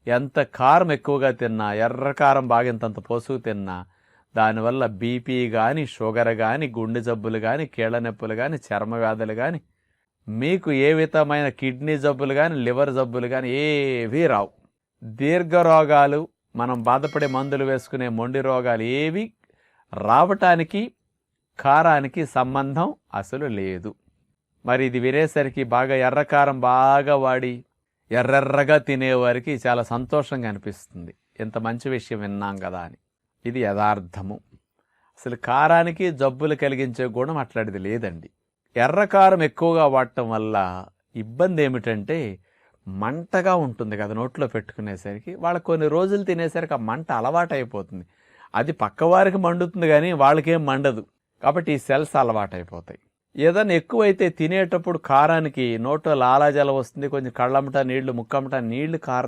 ఎంత కారం ఎక్కువగా తిన్నా, ఎర్ర కారం బాగా ఇంతంత పోసుకు తిన్నా దానివల్ల బీపీ కానీ, షుగర్ కానీ, గుండె జబ్బులు కానీ, కీళ్ళ నొప్పులు కానీ, చర్మ వ్యాధులు కానీ, మీకు ఏ విధమైన కిడ్నీ జబ్బులు కానీ, లివర్ జబ్బులు కానీ ఏవీ రావు. దీర్ఘ రోగాలు, మనం బాధపడే మందులు వేసుకునే మొండి రోగాలు ఏవి రావటానికి కారానికి సంబంధం అసలు లేదు. మరి ఇది వినేసరికి బాగా ఎర్రకారం బాగా వాడి ఎర్రెర్రగా తినేవారికి చాలా సంతోషంగా అనిపిస్తుంది. ఇంత మంచి విషయం విన్నాం కదా అని. ఇది యథార్థము. అసలు కారానికి జబ్బులు కలిగించే గుణం అట్లాంటిది లేదండి. ఎర్రకారం ఎక్కువగా వాడటం వల్ల ఇబ్బంది ఏమిటంటే మంటగా ఉంటుంది కదా నోట్లో పెట్టుకునేసరికి. వాళ్ళకి కొన్ని రోజులు తినేసరికి ఆ మంట అలవాటైపోతుంది. అది పక్కవారికి మండుతుంది కానీ వాళ్ళకేం మండదు. కాబట్టి ఈ సెల్స్ అలవాటైపోతాయి. ఏదైనా ఎక్కువైతే తినేటప్పుడు కారానికి నోట్లో లాలాజలం వస్తుంది, కొంచెం కళ్ళమ్మట నీళ్లు, ముక్కమ్మట నీళ్లు కారం